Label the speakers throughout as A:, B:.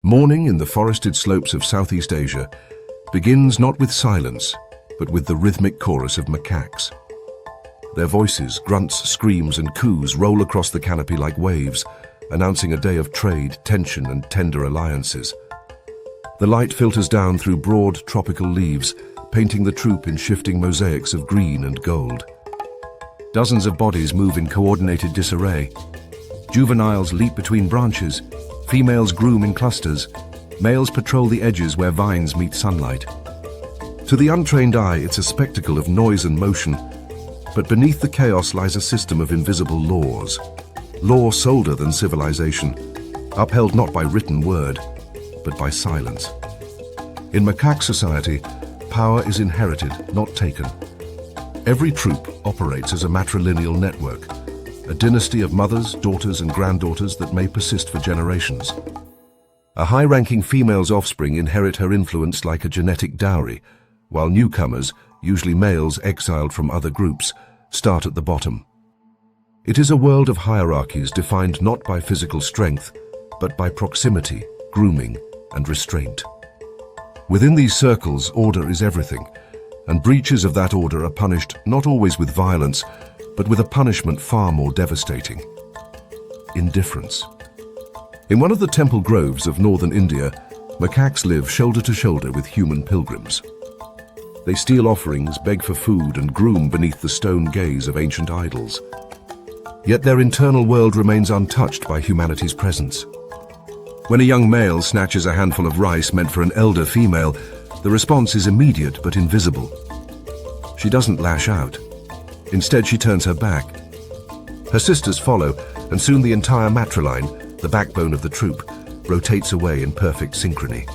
A: Morning in the forested slopes of Southeast Asia begins not with silence, but with the rhythmic chorus of macaques. Their voices, grunts, screams, and coos roll across the canopy like waves, announcing a day of trade, tension, and tender alliances. The light filters down through broad tropical leaves, painting the troop in shifting mosaics of green and gold. Dozens of bodies move in coordinated disarray. Juveniles leap between branches, females groom in clusters, males patrol the edges where vines meet sunlight. To the untrained eye, it's a spectacle of noise and motion, but beneath the chaos lies a system of invisible laws. Laws older than civilization, upheld not by written word, but by silence. In macaque society, power is inherited, not taken. Every troop operates as a matrilineal network, a dynasty of mothers, daughters, and granddaughters that may persist for generations. A high-ranking female's offspring inherit her influence like a genetic dowry, while newcomers, usually males exiled from other groups, start at the bottom. It is a world of hierarchies defined not by physical strength, but by proximity, grooming, and restraint. Within these circles, order is everything, and breaches of that order are punished not always with violence, but with a punishment far more devastating: indifference. In one of the temple groves of northern India, macaques live shoulder to shoulder with human pilgrims. They steal offerings, beg for food, and groom beneath the stone gaze of ancient idols. Yet their internal world remains untouched by humanity's presence. When a young male snatches a handful of rice meant for an elder female, the response is immediate but invisible. She doesn't lash out. Instead, she turns her back. Her sisters follow, and soon the entire matriline, the backbone of the troop, rotates away in perfect synchrony.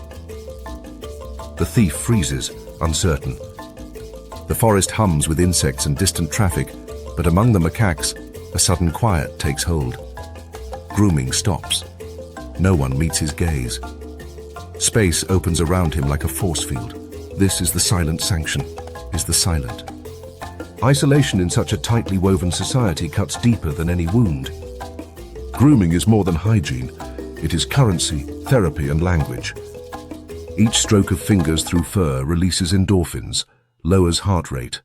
A: The thief freezes, uncertain. The forest hums with insects and distant traffic, but among the macaques, a sudden quiet takes hold. Grooming stops. No one meets his gaze. Space opens around him like a force field. This is the silent sanction, is the silent. Isolation in such a tightly woven society cuts deeper than any wound. Grooming is more than hygiene. It is currency, therapy, and language. Each stroke of fingers through fur releases endorphins, lowers heart rate,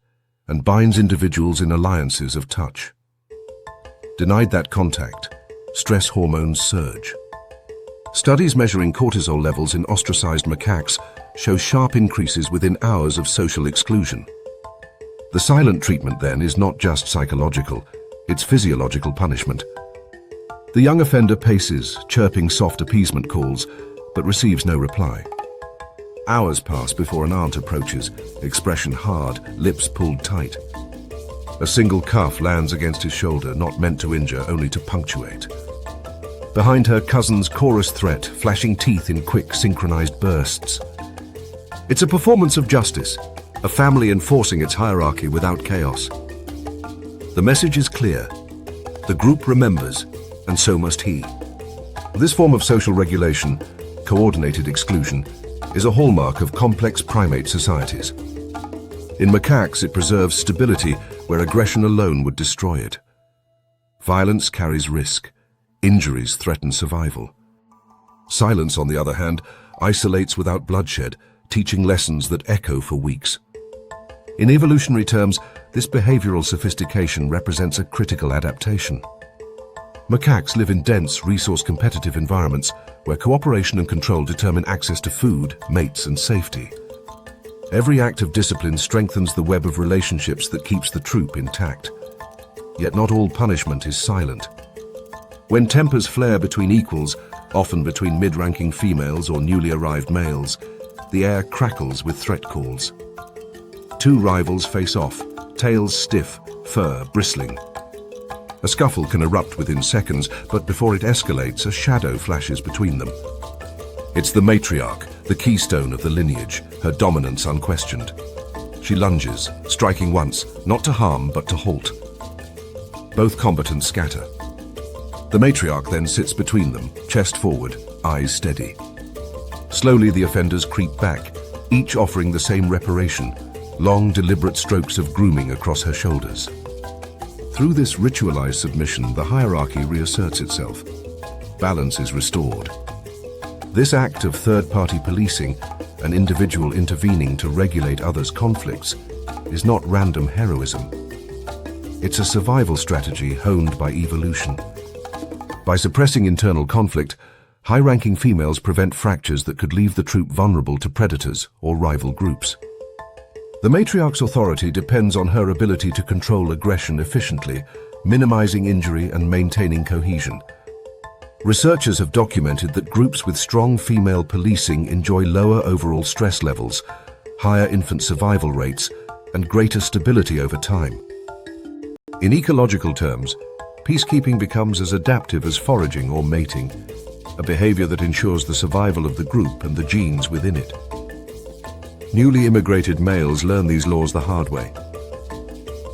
A: and binds individuals in alliances of touch. Denied that contact, stress hormones surge. Studies measuring cortisol levels in ostracized macaques show sharp increases within hours of social exclusion. The silent treatment, then, is not just psychological, it's physiological punishment. The young offender paces, chirping soft appeasement calls, but receives no reply. Hours pass before an aunt approaches, expression hard, lips pulled tight. A single cuff lands against his shoulder, not meant to injure, only to punctuate. Behind her, cousin's chorus threat, flashing teeth in quick, synchronized bursts. It's a performance of justice, a family enforcing its hierarchy without chaos. The message is clear. The group remembers, and so must he. This form of social regulation, coordinated exclusion, is a hallmark of complex primate societies. In macaques, it preserves stability where aggression alone would destroy it. Violence carries risk. Injuries threaten survival. Silence, on the other hand, isolates without bloodshed, teaching lessons that echo for weeks. In evolutionary terms, this behavioral sophistication represents a critical adaptation. Macaques live in dense, resource-competitive environments where cooperation and control determine access to food, mates, and safety. Every act of discipline strengthens the web of relationships that keeps the troop intact. Yet not all punishment is silent. When tempers flare between equals, often between mid-ranking females or newly arrived males, the air crackles with threat calls. Two rivals face off, tails stiff, fur bristling. A scuffle can erupt within seconds, but before it escalates, a shadow flashes between them. It's the matriarch, the keystone of the lineage, her dominance unquestioned. She lunges, striking once, not to harm, but to halt. Both combatants scatter. The matriarch then sits between them, chest forward, eyes steady. Slowly the offenders creep back, each offering the same reparation, long deliberate strokes of grooming across her shoulders. Through this ritualized submission, the hierarchy reasserts itself. Balance is restored. This act of third-party policing, an individual intervening to regulate others' conflicts, is not random heroism. It's a survival strategy honed by evolution. By suppressing internal conflict, high-ranking females prevent fractures that could leave the troop vulnerable to predators or rival groups. The matriarch's authority depends on her ability to control aggression efficiently, minimizing injury and maintaining cohesion. Researchers have documented that groups with strong female policing enjoy lower overall stress levels, higher infant survival rates, and greater stability over time. In ecological terms, peacekeeping becomes as adaptive as foraging or mating, a behavior that ensures the survival of the group and the genes within it. Newly immigrated males learn these laws the hard way.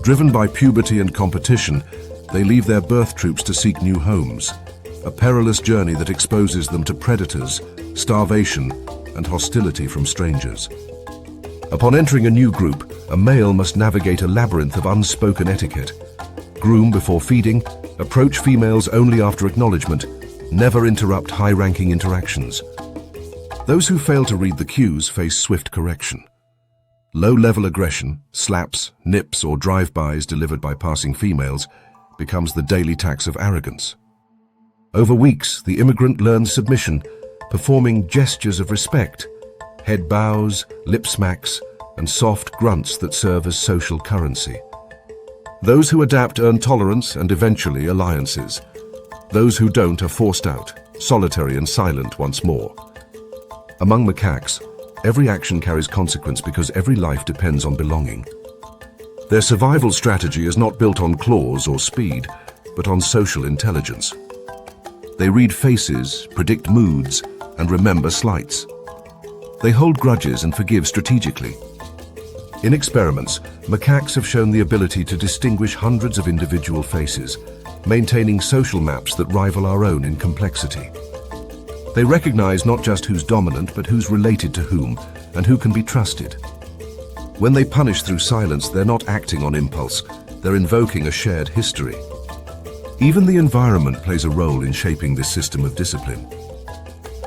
A: Driven by puberty and competition, they leave their birth troops to seek new homes, a perilous journey that exposes them to predators, starvation, and hostility from strangers. Upon entering a new group, a male must navigate a labyrinth of unspoken etiquette. Groom before feeding, approach females only after acknowledgement, never interrupt high-ranking interactions. Those who fail to read the cues face swift correction. Low-level aggression, slaps, nips, or drive-bys delivered by passing females becomes the daily tax of arrogance. Over weeks, the immigrant learns submission, performing gestures of respect, head bows, lip smacks, and soft grunts that serve as social currency. Those who adapt earn tolerance and eventually alliances. Those who don't are forced out, solitary and silent once more. Among macaques, every action carries consequence because every life depends on belonging. Their survival strategy is not built on claws or speed, but on social intelligence. They read faces, predict moods, and remember slights. They hold grudges and forgive strategically. In experiments, macaques have shown the ability to distinguish hundreds of individual faces, maintaining social maps that rival our own in complexity. They recognize not just who's dominant, but who's related to whom, and who can be trusted. When they punish through silence, they're not acting on impulse, they're invoking a shared history. Even the environment plays a role in shaping this system of discipline.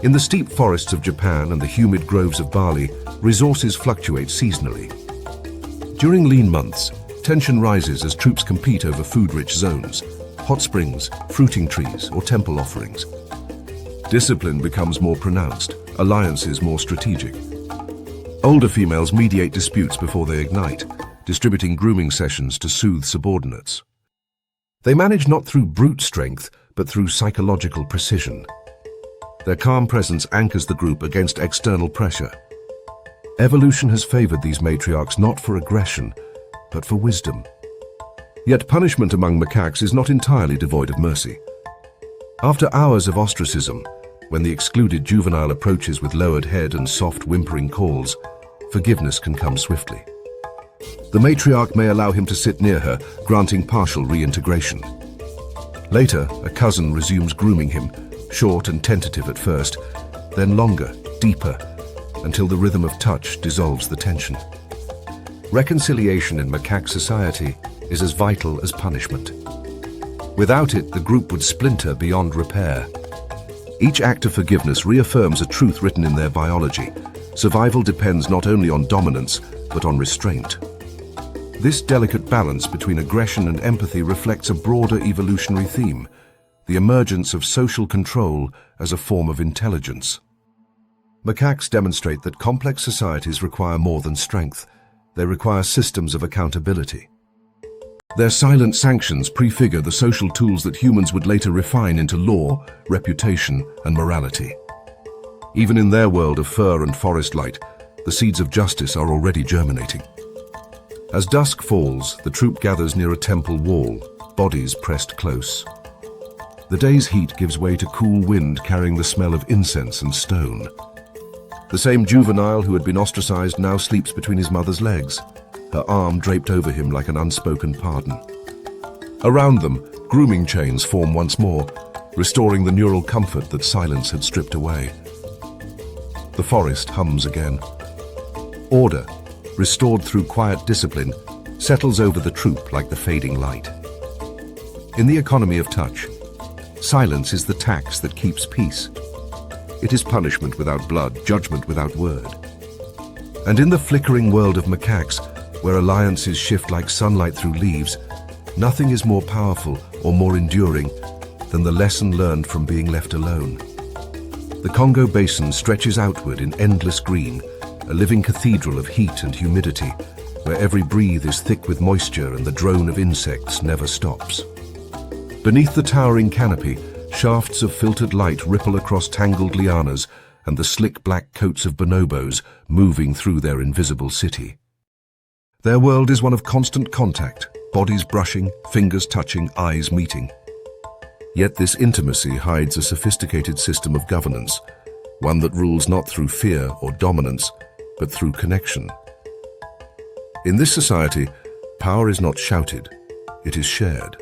A: In the steep forests of Japan and the humid groves of Bali, resources fluctuate seasonally. During lean months, tension rises as troops compete over food-rich zones, hot springs, fruiting trees, or temple offerings. Discipline becomes more pronounced, alliances more strategic. Older females mediate disputes before they ignite, distributing grooming sessions to soothe subordinates. They manage not through brute strength, but through psychological precision. Their calm presence anchors the group against external pressure. Evolution has favored these matriarchs not for aggression, but for wisdom. Yet punishment among macaques is not entirely devoid of mercy. After hours of ostracism, when the excluded juvenile approaches with lowered head and soft whimpering calls, forgiveness can come swiftly. The matriarch may allow him to sit near her, granting partial reintegration. Later, a cousin resumes grooming him, short and tentative at first, then longer, deeper, until the rhythm of touch dissolves the tension. Reconciliation in macaque society is as vital as punishment. Without it, the group would splinter beyond repair. Each act of forgiveness reaffirms a truth written in their biology. Survival depends not only on dominance, but on restraint. This delicate balance between aggression and empathy reflects a broader evolutionary theme, the emergence of social control as a form of intelligence. Macaques demonstrate that complex societies require more than strength. They require systems of accountability. Their silent sanctions prefigure the social tools that humans would later refine into law, reputation, and morality. Even in their world of fur and forest light, the seeds of justice are already germinating. As dusk falls, the troop gathers near a temple wall, bodies pressed close. The day's heat gives way to cool wind carrying the smell of incense and stone. The same juvenile who had been ostracized now sleeps between his mother's legs, her arm draped over him like an unspoken pardon. Around them, grooming chains form once more, restoring the neural comfort that silence had stripped away. The forest hums again. Order, restored through quiet discipline, settles over the troop like the fading light. In the economy of touch, silence is the tax that keeps peace. It is punishment without blood, judgment without word. And in the flickering world of macaques, where alliances shift like sunlight through leaves, nothing is more powerful or more enduring than the lesson learned from being left alone. The Congo Basin stretches outward in endless green, a living cathedral of heat and humidity, where every breath is thick with moisture and the drone of insects never stops. Beneath the towering canopy, shafts of filtered light ripple across tangled lianas and the slick black coats of bonobos moving through their invisible city. Their world is one of constant contact, bodies brushing, fingers touching, eyes meeting. Yet this intimacy hides a sophisticated system of governance, one that rules not through fear or dominance, but through connection. In this society, power is not shouted, it is shared.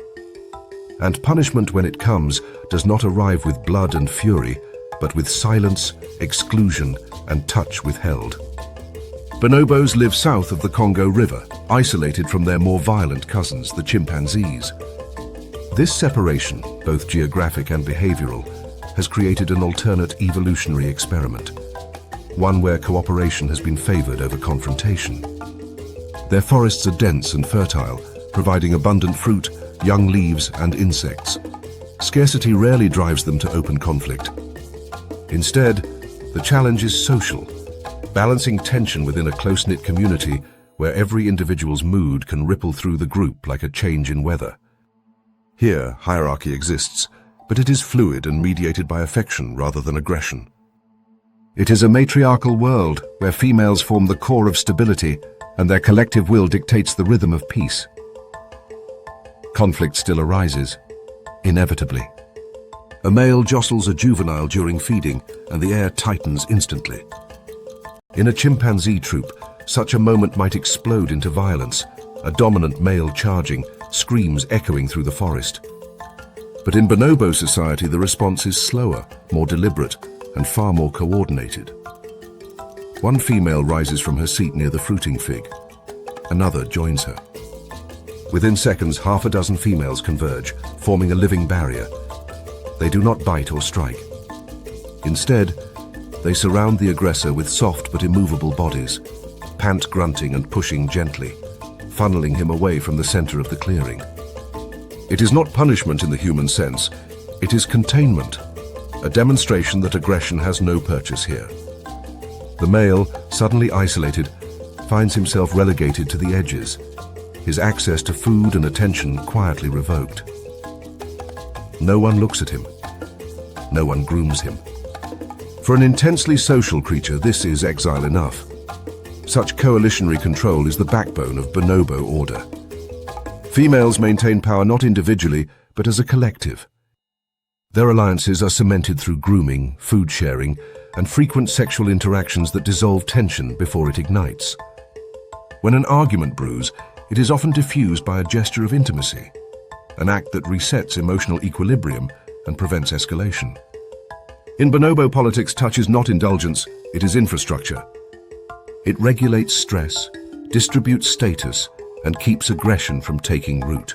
A: And punishment, when it comes, does not arrive with blood and fury, but with silence, exclusion, and touch withheld. Bonobos live south of the Congo River, isolated from their more violent cousins, the chimpanzees. This separation, both geographic and behavioral, has created an alternate evolutionary experiment, one where cooperation has been favored over confrontation. Their forests are dense and fertile, providing abundant fruit, young leaves, and insects. Scarcity rarely drives them to open conflict. Instead, the challenge is social, balancing tension within a close-knit community where every individual's mood can ripple through the group like a change in weather. Here, hierarchy exists, but it is fluid and mediated by affection rather than aggression. It is a matriarchal world where females form the core of stability and their collective will dictates the rhythm of peace. Conflict still arises, inevitably. A male jostles a juvenile during feeding and the air tightens instantly. In a chimpanzee troop, such a moment might explode into violence, a dominant male charging, screams echoing through the forest. But in bonobo society, the response is slower, more deliberate, and far more coordinated. One female rises from her seat near the fruiting fig. Another joins her. Within seconds, half a dozen females converge, forming a living barrier. They do not bite or strike. Instead, they surround the aggressor with soft but immovable bodies, pant grunting and pushing gently, funneling him away from the center of the clearing. It is not punishment in the human sense, it is containment, a demonstration that aggression has no purchase here. The male, suddenly isolated, finds himself relegated to the edges, his access to food and attention quietly revoked. No one looks at him. No one grooms him. For an intensely social creature, this is exile enough. Such coalitionary control is the backbone of bonobo order. Females maintain power not individually, but as a collective. Their alliances are cemented through grooming, food sharing, and frequent sexual interactions that dissolve tension before it ignites. When an argument brews, it is often diffused by a gesture of intimacy, an act that resets emotional equilibrium and prevents escalation. In bonobo politics, touch is not indulgence, it is infrastructure. It regulates stress, distributes status, and keeps aggression from taking root.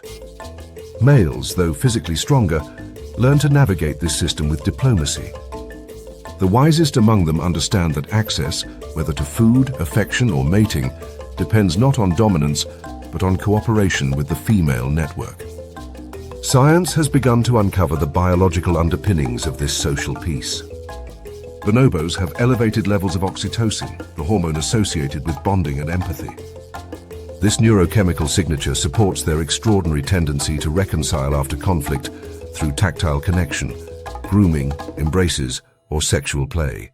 A: Males, though physically stronger, learn to navigate this system with diplomacy. The wisest among them understand that access, whether to food, affection, or mating, depends not on dominance, but on cooperation with the female network. Science has begun to uncover the biological underpinnings of this social peace. Bonobos have elevated levels of oxytocin, the hormone associated with bonding and empathy. This neurochemical signature supports their extraordinary tendency to reconcile after conflict through tactile connection, grooming, embraces, or sexual play.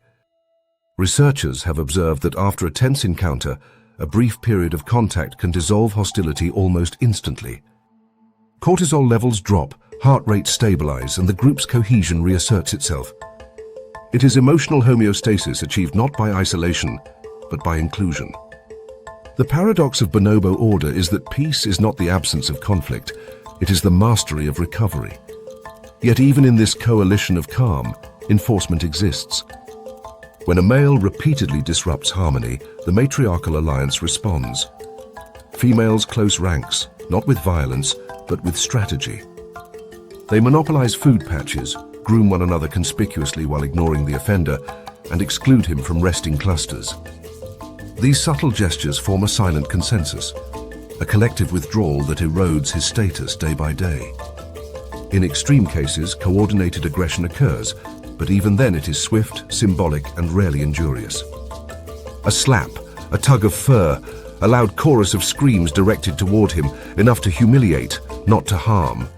A: Researchers have observed that after a tense encounter, a brief period of contact can dissolve hostility almost instantly. Cortisol levels drop, heart rates stabilize, and the group's cohesion reasserts itself. It is emotional homeostasis achieved not by isolation, but by inclusion. The paradox of bonobo order is that peace is not the absence of conflict, it is the mastery of recovery. Yet even in this coalition of calm, enforcement exists. When a male repeatedly disrupts harmony, the matriarchal alliance responds. Females close ranks, not with violence, but with strategy. They monopolize food patches, groom one another conspicuously while ignoring the offender, and exclude him from resting clusters. These subtle gestures form a silent consensus, a collective withdrawal that erodes his status day by day. In extreme cases, coordinated aggression occurs, but even then it is swift, symbolic, and rarely injurious. A slap, a tug of fur, a loud chorus of screams directed toward him, enough to humiliate, not to harm.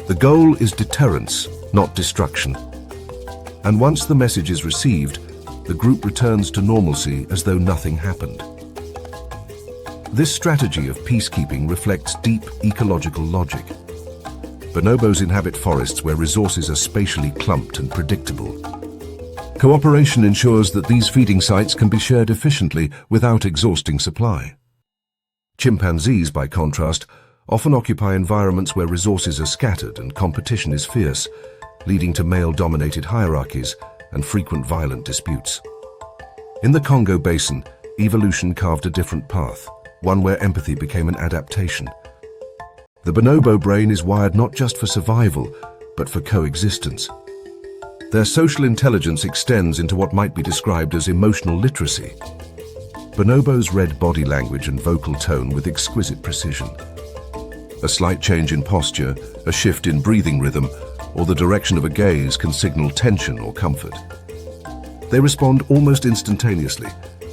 A: The goal is deterrence, not destruction. And once the message is received, the group returns to normalcy as though nothing happened. This strategy of peacekeeping reflects deep ecological logic. Bonobos inhabit forests where resources are spatially clumped and predictable. Cooperation ensures that these feeding sites can be shared efficiently without exhausting supply. Chimpanzees, by contrast, often occupy environments where resources are scattered and competition is fierce, leading to male-dominated hierarchies and frequent violent disputes. In the Congo Basin, evolution carved a different path, one where empathy became an adaptation. The bonobo brain is wired not just for survival, but for coexistence. Their social intelligence extends into what might be described as emotional literacy. Bonobos read body language and vocal tone with exquisite precision. A slight change in posture, a shift in breathing rhythm, or the direction of a gaze can signal tension or comfort. They respond almost instantaneously,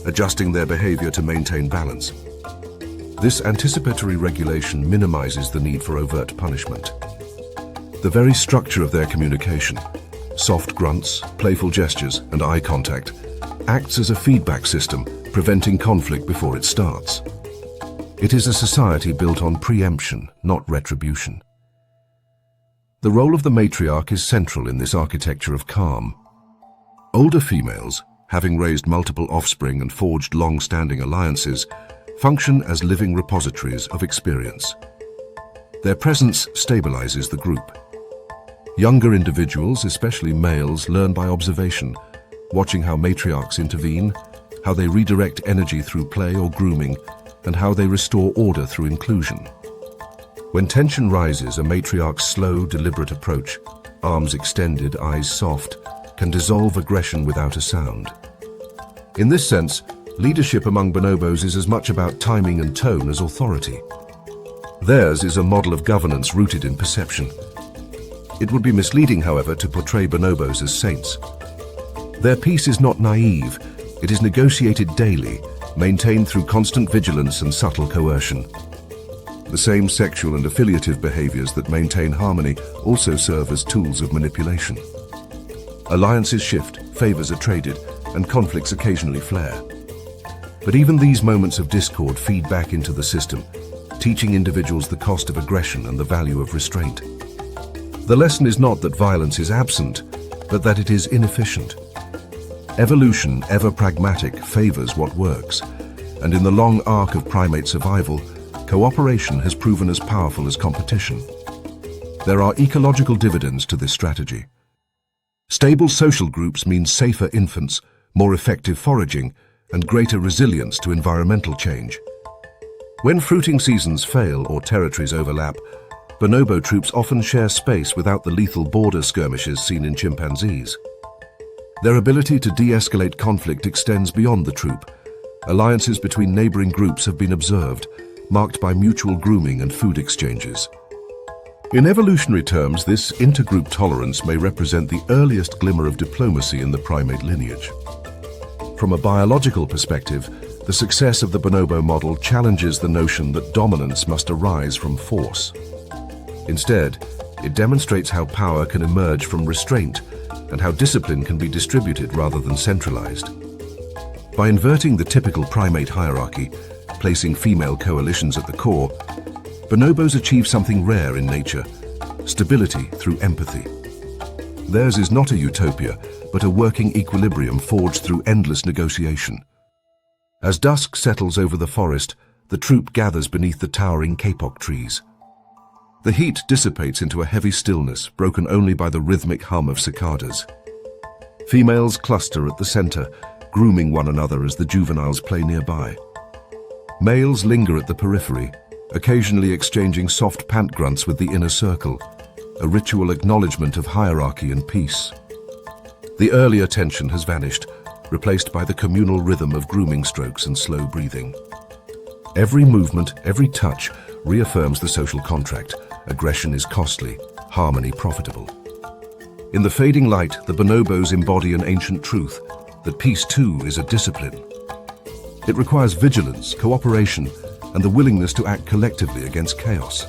A: adjusting their behavior to maintain balance. This anticipatory regulation minimizes the need for overt punishment. The very structure of their communication, soft grunts, playful gestures, and eye contact, acts as a feedback system, preventing conflict before it starts. It is a society built on preemption, not retribution. The role of the matriarch is central in this architecture of calm. Older females, having raised multiple offspring and forged long-standing alliances, function as living repositories of experience. Their presence stabilizes the group. Younger individuals, especially males, learn by observation, watching how matriarchs intervene, how they redirect energy through play or grooming, and how they restore order through inclusion. When tension rises, a matriarch's slow, deliberate approach, arms extended, eyes soft, can dissolve aggression without a sound. In this sense, leadership among bonobos is as much about timing and tone as authority. Theirs is a model of governance rooted in perception. It would be misleading, however, to portray bonobos as saints. Their peace is not naive, it is negotiated daily, maintained through constant vigilance and subtle coercion. The same sexual and affiliative behaviors that maintain harmony also serve as tools of manipulation. Alliances shift, favors are traded, and conflicts occasionally flare. But even these moments of discord feed back into the system, teaching individuals the cost of aggression and the value of restraint. The lesson is not that violence is absent, but that it is inefficient. Evolution, ever pragmatic, favors what works, and in the long arc of primate survival, cooperation has proven as powerful as competition. There are ecological dividends to this strategy. Stable social groups mean safer infants, more effective foraging, and greater resilience to environmental change. When fruiting seasons fail or territories overlap, bonobo troops often share space without the lethal border skirmishes seen in chimpanzees. Their ability to de-escalate conflict extends beyond the troop. Alliances between neighboring groups have been observed, marked by mutual grooming and food exchanges. In evolutionary terms, this intergroup tolerance may represent the earliest glimmer of diplomacy in the primate lineage. From a biological perspective, the success of the bonobo model challenges the notion that dominance must arise from force. Instead, it demonstrates how power can emerge from restraint and how discipline can be distributed rather than centralized. By inverting the typical primate hierarchy, placing female coalitions at the core, bonobos achieve something rare in nature: stability through empathy. Theirs is not a utopia, but a working equilibrium forged through endless negotiation. As dusk settles over the forest, the troop gathers beneath the towering kapok trees. The heat dissipates into a heavy stillness, broken only by the rhythmic hum of cicadas. Females cluster at the center, grooming one another as the juveniles play nearby. Males linger at the periphery, occasionally exchanging soft pant grunts with the inner circle. a ritual acknowledgement of hierarchy and peace. The earlier tension has vanished, replaced by the communal rhythm of grooming strokes and slow breathing. Every movement, every touch reaffirms the social contract. Aggression is costly, harmony profitable. In the fading light, the bonobos embody an ancient truth, that peace too is a discipline. It requires vigilance, cooperation, and the willingness to act collectively against chaos.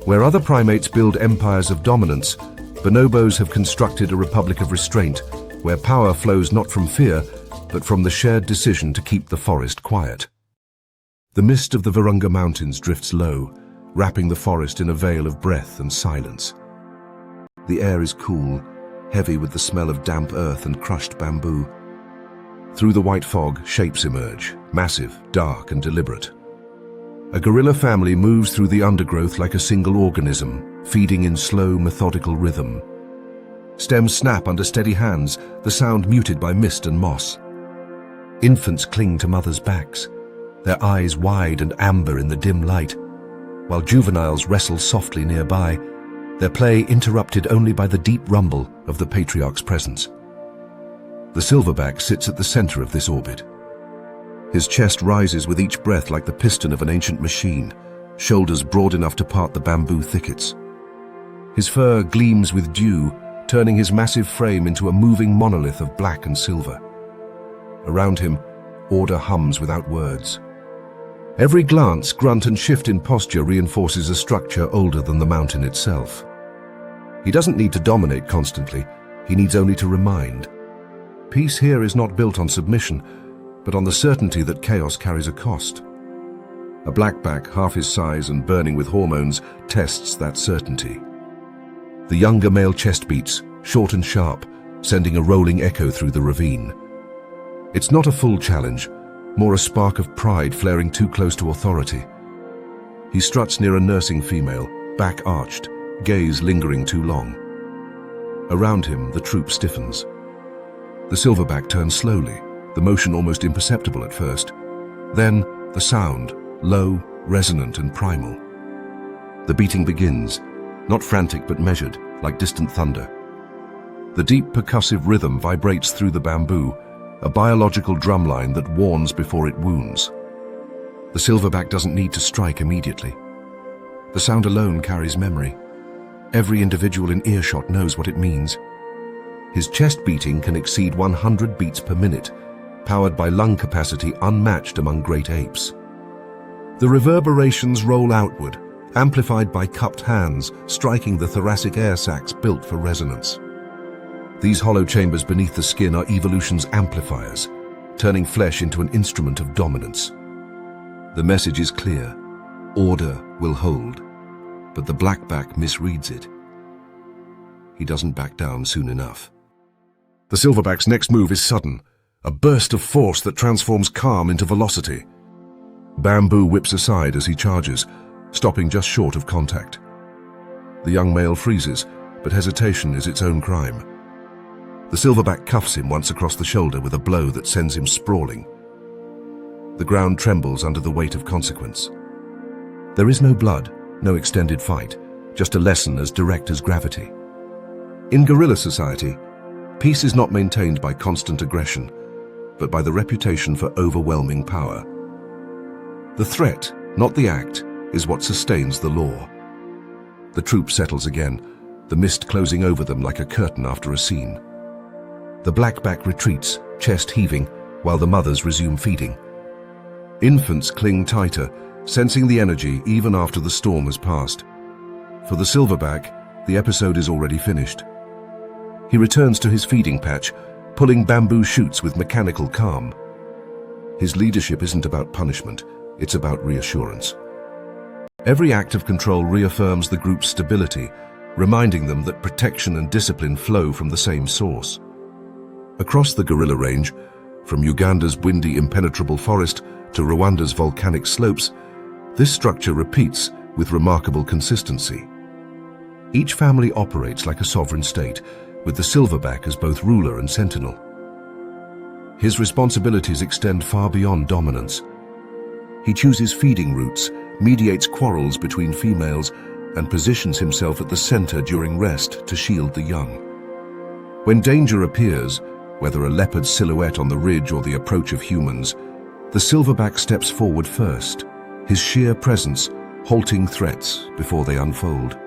A: Where other primates build empires of dominance, bonobos have constructed a republic of restraint, where power flows not from fear, but from the shared decision to keep the forest quiet. The mist of the Virunga Mountains drifts low, wrapping the forest in a veil of breath and silence. The air is cool, heavy with the smell of damp earth and crushed bamboo. Through the white fog, shapes emerge, massive, dark, and deliberate. A gorilla family moves through the undergrowth like a single organism, feeding in slow, methodical rhythm. Stems snap under steady hands, the sound muted by mist and moss. Infants cling to mothers' backs, their eyes wide and amber in the dim light, while juveniles wrestle softly nearby, their play interrupted only by the deep rumble of the patriarch's presence. The silverback sits at the center of this orbit. His chest rises with each breath like the piston of an ancient machine, shoulders broad enough to part the bamboo thickets. His fur gleams with dew, turning his massive frame into a moving monolith of black and silver. Around him, order hums without words. Every glance, grunt, and shift in posture reinforces a structure older than the mountain itself. He doesn't need to dominate constantly, he needs only to remind. Peace here is not built on submission, but on the certainty that chaos carries a cost. A blackback, half his size and burning with hormones, tests that certainty. The younger male chest beats, short and sharp, sending a rolling echo through the ravine. It's not a full challenge, more a spark of pride flaring too close to authority. He struts near a nursing female, back arched, gaze lingering too long. Around him, the troop stiffens. The silverback turns slowly, the motion almost imperceptible at first. Then, the sound, low, resonant, and primal. The beating begins, not frantic but measured, like distant thunder. The deep percussive rhythm vibrates through the bamboo, a biological drumline that warns before it wounds. The silverback doesn't need to strike immediately. The sound alone carries memory. Every individual in earshot knows what it means. His chest beating can exceed 100 beats per minute, powered by lung capacity unmatched among great apes. The reverberations roll outward, amplified by cupped hands, striking the thoracic air sacs built for resonance. These hollow chambers beneath the skin are evolution's amplifiers, turning flesh into an instrument of dominance. The message is clear: order will hold, but the blackback misreads it. He doesn't back down soon enough. The silverback's next move is sudden, a burst of force that transforms calm into velocity. Bamboo whips aside as he charges, stopping just short of contact. The young male freezes, but hesitation is its own crime. The silverback cuffs him once across the shoulder with a blow that sends him sprawling. The ground trembles under the weight of consequence. There is no blood, no extended fight, just a lesson as direct as gravity. In gorilla society, peace is not maintained by constant aggression, but by the reputation for overwhelming power. The threat, not the act, is what sustains the law. The troop settles again, the mist closing over them like a curtain after a scene. The blackback retreats, chest heaving, while the mothers resume feeding. Infants cling tighter, sensing the energy even after the storm has passed. For the silverback, the episode is already finished. He returns to his feeding patch, pulling bamboo shoots with mechanical calm. His leadership isn't about punishment, it's about reassurance. Every act of control reaffirms the group's stability, reminding them that protection and discipline flow from the same source. Across the gorilla range, from Uganda's windy, impenetrable forest to Rwanda's volcanic slopes, this structure repeats with remarkable consistency. Each family operates like a sovereign state, with the silverback as both ruler and sentinel. His responsibilities extend far beyond dominance. He chooses feeding routes, mediates quarrels between females, and positions himself at the center during rest to shield the young. When danger appears, whether a leopard's silhouette on the ridge or the approach of humans, the silverback steps forward first, his sheer presence halting threats before they unfold.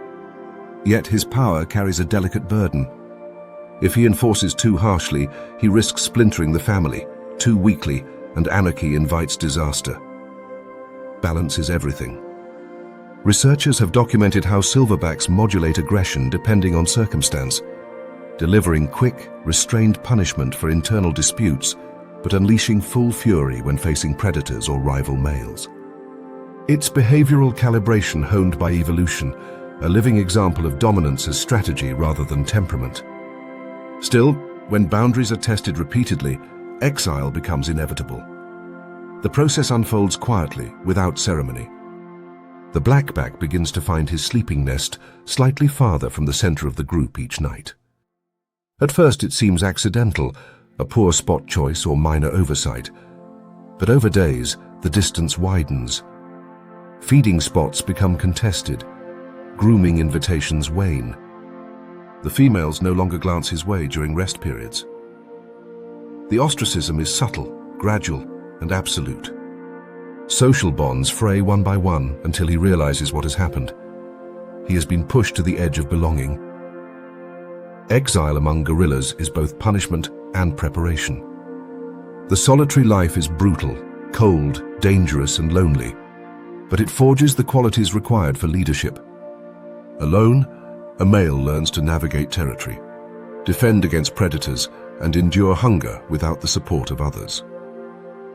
A: Yet his power carries a delicate burden. If he enforces too harshly, he risks splintering the family. Too weakly, and anarchy invites disaster. Balance is everything. Researchers have documented how silverbacks modulate aggression depending on circumstance, delivering quick, restrained punishment for internal disputes, but unleashing full fury when facing predators or rival males. It's behavioral calibration honed by evolution, a living example of dominance as strategy rather than temperament. Still, when boundaries are tested repeatedly, exile becomes inevitable. The process unfolds quietly, without ceremony. The blackback begins to find his sleeping nest slightly farther from the center of the group each night. At first it seems accidental, a poor spot choice or minor oversight. But over days, the distance widens. Feeding spots become contested. Grooming invitations wane. The females no longer glance his way during rest periods. The ostracism is subtle, gradual, and absolute. Social bonds fray one by one until he realizes what has happened. He has been pushed to the edge of belonging. Exile among gorillas is both punishment and preparation. The solitary life is brutal, cold, dangerous, and lonely, but it forges the qualities required for leadership. Alone, a male learns to navigate territory, defend against predators, and endure hunger without the support of others.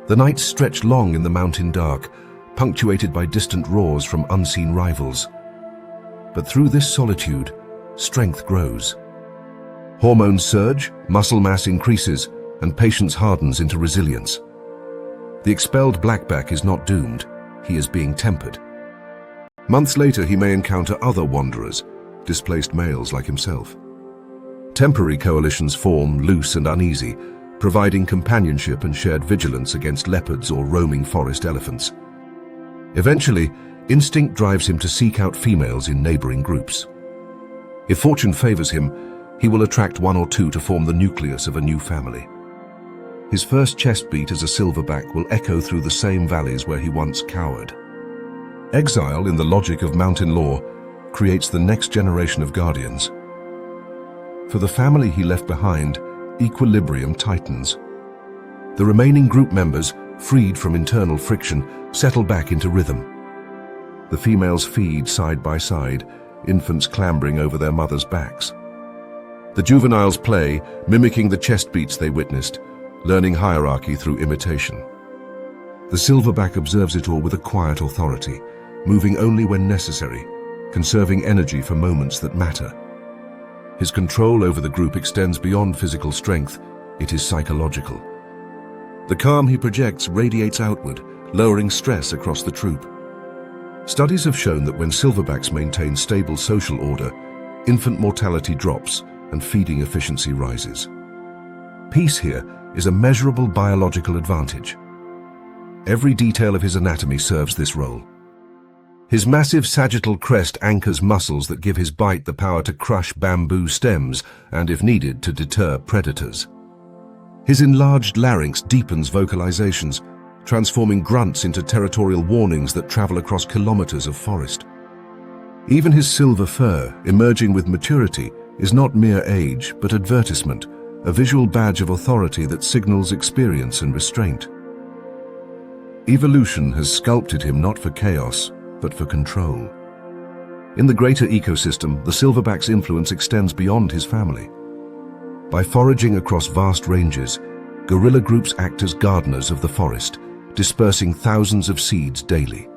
A: The nights stretch long in the mountain dark, punctuated by distant roars from unseen rivals. But through this solitude, strength grows. Hormones surge, muscle mass increases, and patience hardens into resilience. The expelled blackback is not doomed, he is being tempered. Months later, he may encounter other wanderers, displaced males like himself. Temporary coalitions form, loose and uneasy, providing companionship and shared vigilance against leopards or roaming forest elephants. Eventually, instinct drives him to seek out females in neighboring groups. If fortune favors him, he will attract one or two to form the nucleus of a new family. His first chest beat as a silverback will echo through the same valleys where he once cowered. Exile, in the logic of mountain law, creates the next generation of guardians. For the family he left behind, equilibrium tightens. The remaining group members, freed from internal friction, settle back into rhythm. The females feed side by side, infants clambering over their mothers' backs. The juveniles play, mimicking the chest beats they witnessed, learning hierarchy through imitation. The silverback observes it all with a quiet authority, moving only when necessary, conserving energy for moments that matter. His control over the group extends beyond physical strength, it is psychological. The calm he projects radiates outward, lowering stress across the troop. Studies have shown that when silverbacks maintain stable social order, infant mortality drops and feeding efficiency rises. Peace here is a measurable biological advantage. Every detail of his anatomy serves this role. His massive sagittal crest anchors muscles that give his bite the power to crush bamboo stems and, if needed, to deter predators. His enlarged larynx deepens vocalizations, transforming grunts into territorial warnings that travel across kilometers of forest. Even his silver fur, emerging with maturity, is not mere age, but advertisement, a visual badge of authority that signals experience and restraint. Evolution has sculpted him not for chaos, but for control. In the greater ecosystem, the silverback's influence extends beyond his family. By foraging across vast ranges, gorilla groups act as gardeners of the forest, dispersing thousands of seeds daily.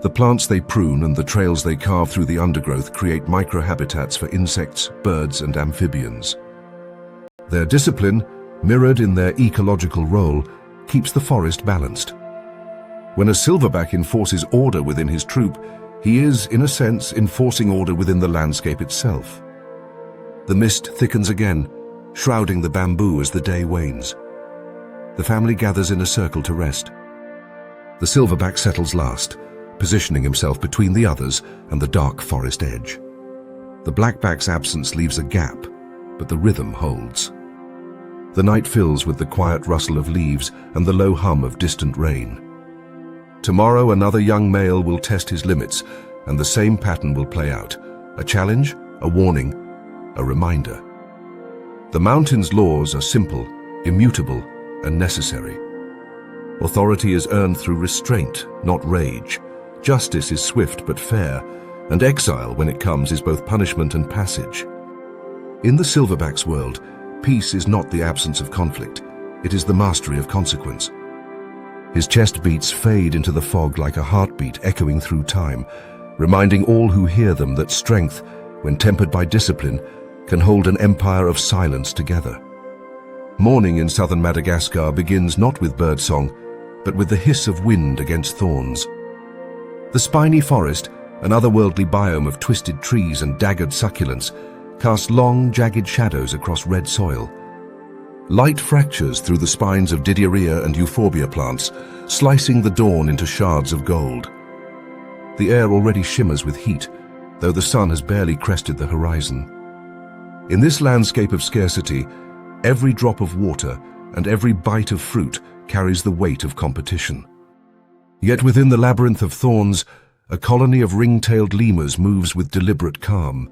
A: The plants they prune and the trails they carve through the undergrowth create microhabitats for insects, birds, and amphibians. Their discipline, mirrored in their ecological role, keeps the forest balanced. When a silverback enforces order within his troop, he is, in a sense, enforcing order within the landscape itself. The mist thickens again, shrouding the bamboo as the day wanes. The family gathers in a circle to rest. The silverback settles last, positioning himself between the others and the dark forest edge. The blackback's absence leaves a gap, but the rhythm holds. The night fills with the quiet rustle of leaves and the low hum of distant rain. Tomorrow another young male will test his limits, and the same pattern will play out. A challenge, a warning, a reminder. The mountain's laws are simple, immutable, and necessary. Authority is earned through restraint, not rage. Justice is swift but fair, and exile, when it comes, is both punishment and passage. In the silverback's world, peace is not the absence of conflict, it is the mastery of consequence. His chest beats fade into the fog like a heartbeat echoing through time, reminding all who hear them that strength, when tempered by discipline, can hold an empire of silence together. Morning in southern Madagascar begins not with birdsong, but with the hiss of wind against thorns. The spiny forest, an otherworldly biome of twisted trees and daggered succulents, casts long, jagged shadows across red soil. Light fractures through the spines of Didiaria and Euphorbia plants, slicing the dawn into shards of gold. The air already shimmers with heat, though the sun has barely crested the horizon. In this landscape of scarcity, every drop of water and every bite of fruit carries the weight of competition. Yet within the labyrinth of thorns, a colony of ring-tailed lemurs moves with deliberate calm.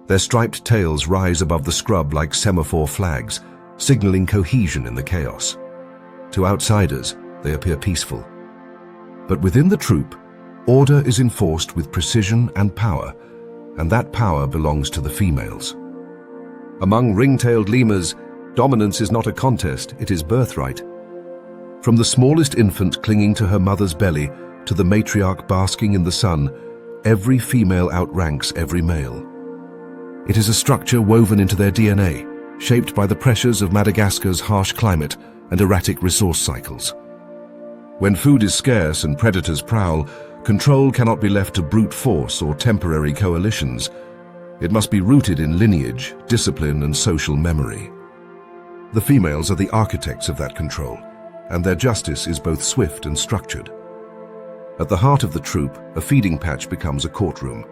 A: Their striped tails rise above the scrub like semaphore flags, signaling cohesion in the chaos. To outsiders, they appear peaceful. But within the troop, order is enforced with precision and power, and that power belongs to the females. Among ring-tailed lemurs, dominance is not a contest, it is birthright. From the smallest infant clinging to her mother's belly to the matriarch basking in the sun, every female outranks every male. It is a structure woven into their DNA, shaped by the pressures of Madagascar's harsh climate and erratic resource cycles. When food is scarce and predators prowl, control cannot be left to brute force or temporary coalitions. It must be rooted in lineage, discipline, and social memory. The females are the architects of that control, and their justice is both swift and structured. At the heart of the troop, a feeding patch becomes a courtroom.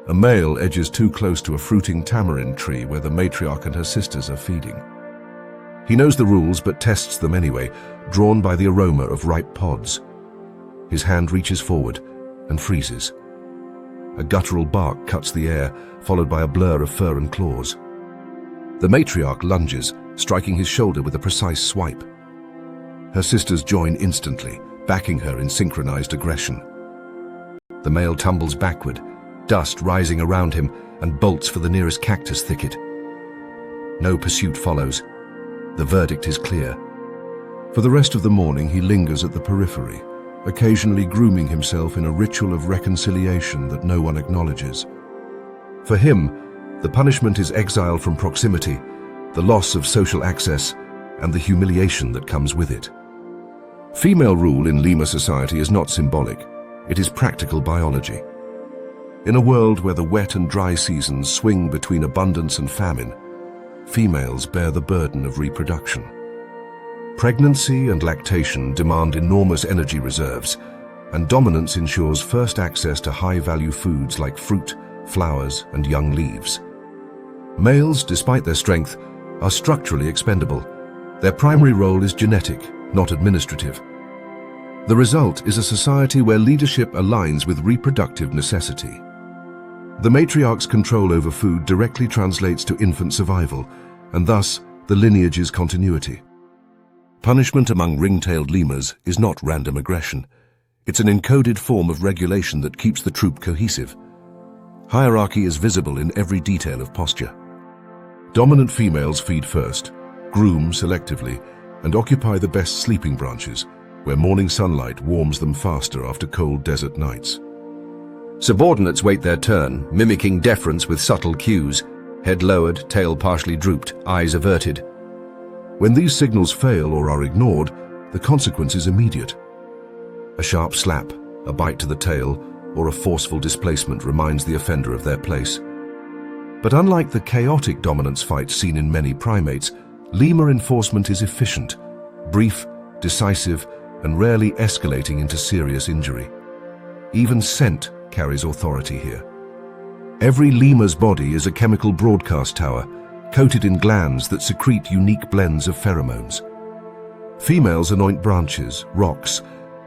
A: A male edges too close to a fruiting tamarind tree where the matriarch and her sisters are feeding. He knows the rules but tests them anyway, drawn by the aroma of ripe pods. His hand reaches forward and freezes. A guttural bark cuts the air, followed by a blur of fur and claws. The matriarch lunges, striking his shoulder with a precise swipe. Her sisters join instantly, backing her in synchronized aggression. The male tumbles backward, dust rising around him, and bolts for the nearest cactus thicket. No pursuit follows. The verdict is clear. For the rest of the morning, he lingers at the periphery, occasionally grooming himself in a ritual of reconciliation that no one acknowledges. For him, the punishment is exile from proximity, the loss of social access, and the humiliation that comes with it. Female rule in lemur society is not symbolic, it is practical biology. In a world where the wet and dry seasons swing between abundance and famine, females bear the burden of reproduction. Pregnancy and lactation demand enormous energy reserves, and dominance ensures first access to high-value foods like fruit, flowers, and young leaves. Males, despite their strength, are structurally expendable. Their primary role is genetic, not administrative. The result is a society where leadership aligns with reproductive necessity. The matriarch's control over food directly translates to infant survival, and thus the lineage's continuity. Punishment among ring-tailed lemurs is not random aggression. It's an encoded form of regulation that keeps the troop cohesive. Hierarchy is visible in every detail of posture. Dominant females feed first, groom selectively, and occupy the best sleeping branches, where morning sunlight warms them faster after cold desert nights. Subordinates wait their turn, mimicking deference with subtle cues, head lowered, tail partially drooped, eyes averted. When these signals fail or are ignored, the consequence is immediate. A sharp slap, a bite to the tail, or a forceful displacement reminds the offender of their place. But unlike the chaotic dominance fights seen in many primates, lemur enforcement is efficient, brief, decisive, and rarely escalating into serious injury. Even scent carries authority here. Every lemur's body is a chemical broadcast tower, coated in glands that secrete unique blends of pheromones. Females anoint branches, rocks,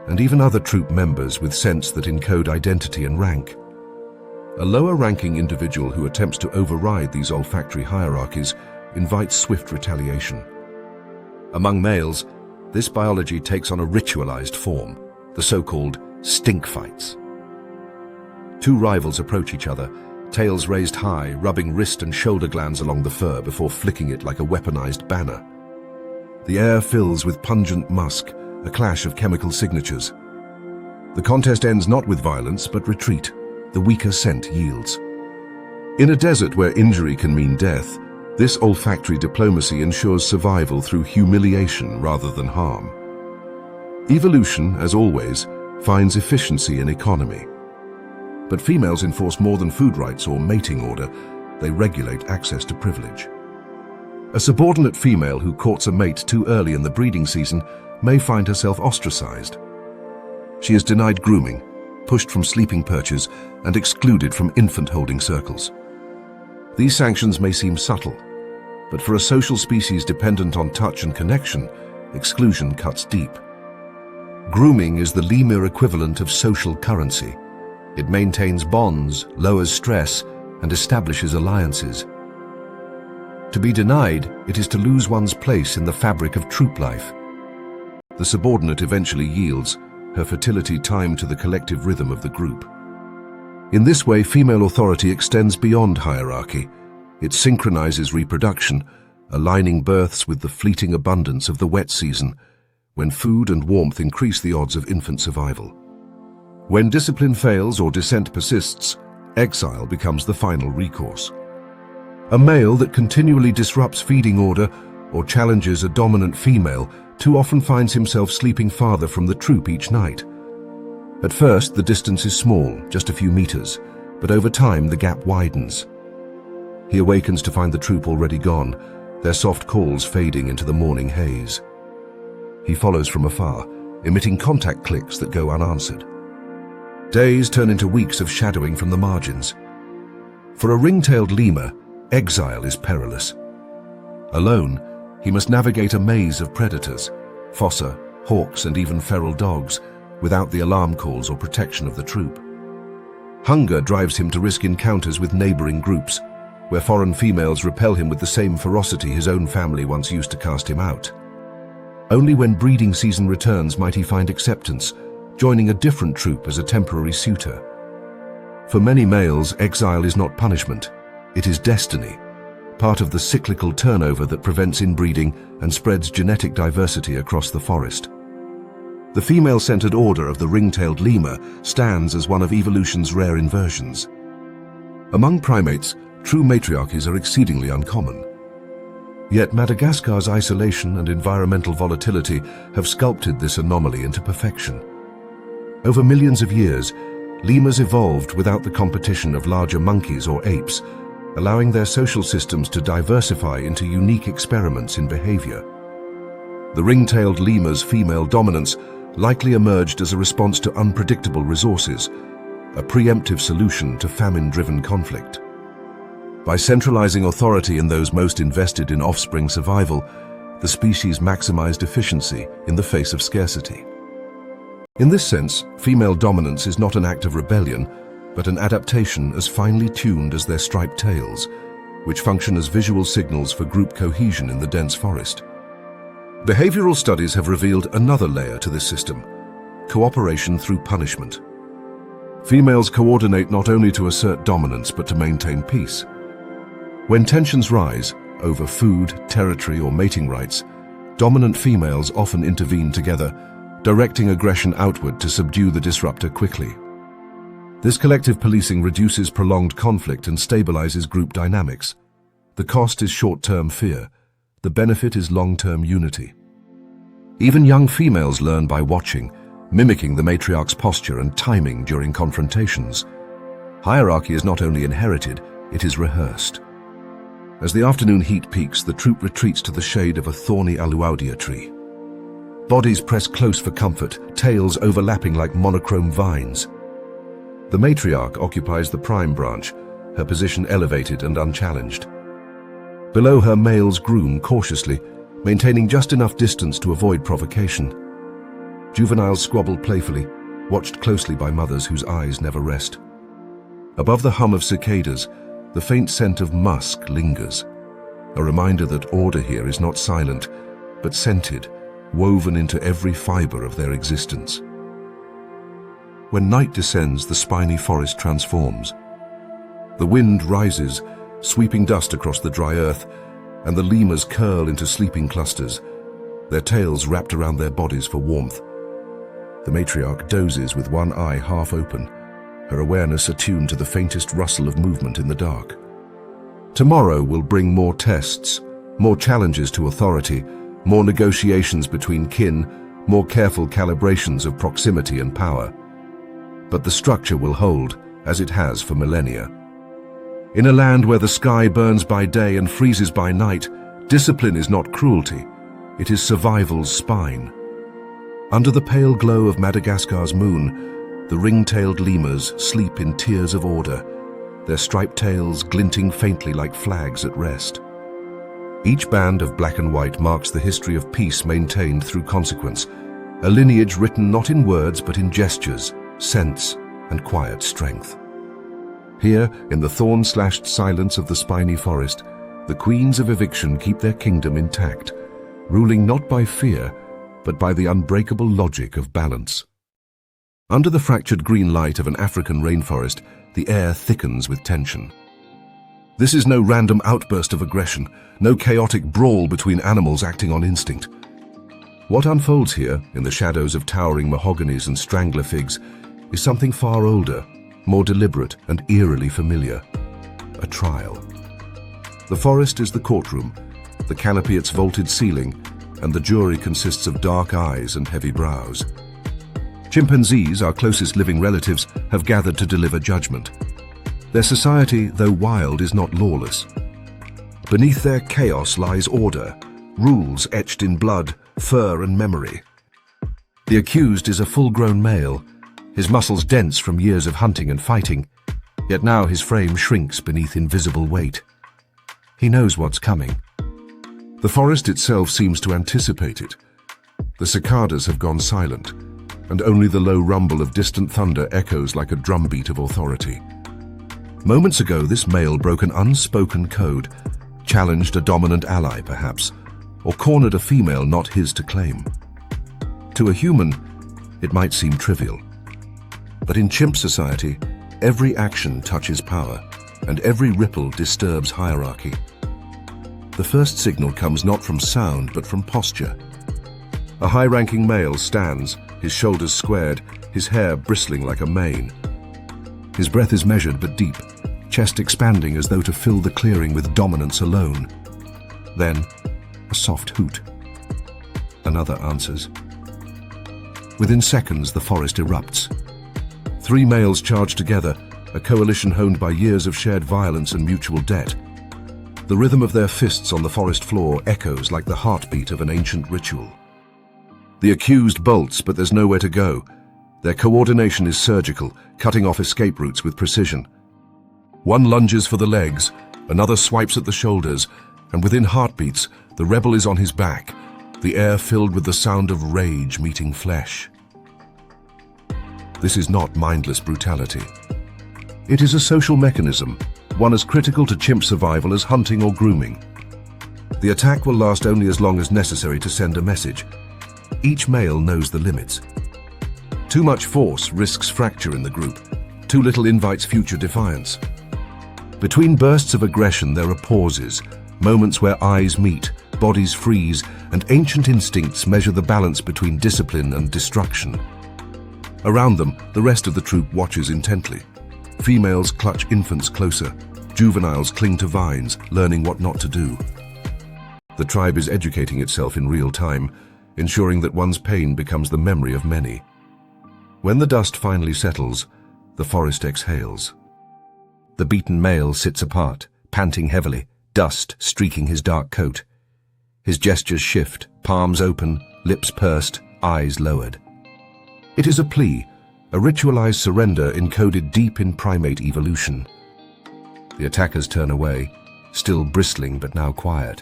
A: and even other troop members with scents that encode identity and rank. A lower-ranking individual who attempts to override these olfactory hierarchies invites swift retaliation. Among males, this biology takes on a ritualized form, the so-called stink fights. Two rivals approach each other, tails raised high, rubbing wrist and shoulder glands along the fur before flicking it like a weaponized banner. The air fills with pungent musk, a clash of chemical signatures. The contest ends not with violence, but retreat. The weaker scent yields. In a desert where injury can mean death, this olfactory diplomacy ensures survival through humiliation rather than harm. Evolution, as always, finds efficiency in economy. But females enforce more than food rights or mating order. They regulate access to privilege. A subordinate female who courts a mate too early in the breeding season may find herself ostracized. She is denied grooming, pushed from sleeping perches, and excluded from infant-holding circles. These sanctions may seem subtle, but for a social species dependent on touch and connection, exclusion cuts deep. Grooming is the lemur equivalent of social currency. It maintains bonds, lowers stress, and establishes alliances. To be denied, it is to lose one's place in the fabric of troop life. The subordinate eventually yields, her fertility timed to the collective rhythm of the group. In this way, female authority extends beyond hierarchy. It synchronizes reproduction, aligning births with the fleeting abundance of the wet season, when food and warmth increase the odds of infant survival. When discipline fails or dissent persists, exile becomes the final recourse. A male that continually disrupts feeding order or challenges a dominant female too often finds himself sleeping farther from the troop each night. At first, the distance is small, just a few meters, but over time the gap widens. He awakens to find the troop already gone, their soft calls fading into the morning haze. He follows from afar, emitting contact clicks that go unanswered. Days turn into weeks of shadowing from the margins. For a ring-tailed lemur, exile is perilous. Alone, he must navigate a maze of predators, fossa, hawks, and even feral dogs, without the alarm calls or protection of the troop. Hunger drives him to risk encounters with neighboring groups, where foreign females repel him with the same ferocity his own family once used to cast him out. Only when breeding season returns might he find acceptance, joining a different troop as a temporary suitor. For many males, exile is not punishment, it is destiny, part of the cyclical turnover that prevents inbreeding and spreads genetic diversity across the forest. The female-centered order of the ring-tailed lemur stands as one of evolution's rare inversions. Among primates, true matriarchies are exceedingly uncommon. Yet Madagascar's isolation and environmental volatility have sculpted this anomaly into perfection. Over millions of years, lemurs evolved without the competition of larger monkeys or apes, allowing their social systems to diversify into unique experiments in behavior. The ring-tailed lemur's female dominance likely emerged as a response to unpredictable resources, a preemptive solution to famine-driven conflict. By centralizing authority in those most invested in offspring survival, the species maximized efficiency in the face of scarcity. In this sense, female dominance is not an act of rebellion, but an adaptation as finely tuned as their striped tails, which function as visual signals for group cohesion in the dense forest. Behavioral studies have revealed another layer to this system: cooperation through punishment. Females coordinate not only to assert dominance but to maintain peace. When tensions rise over food, territory, or mating rights, dominant females often intervene together, directing aggression outward to subdue the disruptor quickly. This collective policing reduces prolonged conflict and stabilizes group dynamics. The cost is short-term fear. The benefit is long-term unity. Even young females learn by watching, mimicking the matriarch's posture and timing during confrontations. Hierarchy is not only inherited, it is rehearsed. As the afternoon heat peaks, the troop retreats to the shade of a thorny aluaudia tree. Bodies press close for comfort, tails overlapping like monochrome vines. The matriarch occupies the prime branch, her position elevated and unchallenged. Below her, males groom cautiously, maintaining just enough distance to avoid provocation. Juveniles squabble playfully, watched closely by mothers whose eyes never rest. Above the hum of cicadas, the faint scent of musk lingers, a reminder that order here is not silent, but scented, woven into every fiber of their existence. When night descends, the spiny forest transforms. The wind rises, sweeping dust across the dry earth, and the lemurs curl into sleeping clusters, their tails wrapped around their bodies for warmth. The matriarch dozes with one eye half open, her awareness attuned to the faintest rustle of movement in the dark. Tomorrow will bring more tests, more challenges to authority, more negotiations between kin, more careful calibrations of proximity and power. But the structure will hold, as it has for millennia. In a land where the sky burns by day and freezes by night, discipline is not cruelty, it is survival's spine. Under the pale glow of Madagascar's moon, the ring-tailed lemurs sleep in tiers of order, their striped tails glinting faintly like flags at rest. Each band of black and white marks the history of peace maintained through consequence, a lineage written not in words but in gestures, sense, and quiet strength. Here, in the thorn-slashed silence of the spiny forest, the queens of eviction keep their kingdom intact, ruling not by fear, but by the unbreakable logic of balance. Under the fractured green light of an African rainforest, the air thickens with tension. This is no random outburst of aggression, no chaotic brawl between animals acting on instinct. What unfolds here, in the shadows of towering mahoganies and strangler figs, is something far older, more deliberate and eerily familiar. A trial. The forest is the courtroom, the canopy its vaulted ceiling, and the jury consists of dark eyes and heavy brows. Chimpanzees, our closest living relatives, have gathered to deliver judgment. Their society, though wild, is not lawless. Beneath their chaos lies order, rules etched in blood, fur and memory. The accused is a full-grown male, his muscles dense from years of hunting and fighting, yet now his frame shrinks beneath invisible weight. He knows what's coming. The forest itself seems to anticipate it. The cicadas have gone silent, and only the low rumble of distant thunder echoes like a drumbeat of authority. Moments ago, this male broke an unspoken code, challenged a dominant ally perhaps, or cornered a female not his to claim. To a human, it might seem trivial. But in chimp society, every action touches power, and every ripple disturbs hierarchy. The first signal comes not from sound, but from posture. A high-ranking male stands, his shoulders squared, his hair bristling like a mane. His breath is measured but deep, chest expanding as though to fill the clearing with dominance alone. Then, a soft hoot. Another answers. Within seconds, the forest erupts. 3 males charge together, a coalition honed by years of shared violence and mutual debt. The rhythm of their fists on the forest floor echoes like the heartbeat of an ancient ritual. The accused bolts, but there's nowhere to go. Their coordination is surgical, cutting off escape routes with precision. One lunges for the legs, another swipes at the shoulders, and within heartbeats, the rebel is on his back, the air filled with the sound of rage meeting flesh. This is not mindless brutality. It is a social mechanism, one as critical to chimp survival as hunting or grooming. The attack will last only as long as necessary to send a message. Each male knows the limits. Too much force risks fracture in the group. Too little invites future defiance. Between bursts of aggression there are pauses, moments where eyes meet, bodies freeze, and ancient instincts measure the balance between discipline and destruction. Around them, the rest of the troop watches intently. Females clutch infants closer. Juveniles cling to vines, learning what not to do. The tribe is educating itself in real time, ensuring that one's pain becomes the memory of many. When the dust finally settles, the forest exhales. The beaten male sits apart, panting heavily, dust streaking his dark coat. His gestures shift, palms open, lips pursed, eyes lowered. It is a plea, a ritualized surrender encoded deep in primate evolution. The attackers turn away, still bristling but now quiet.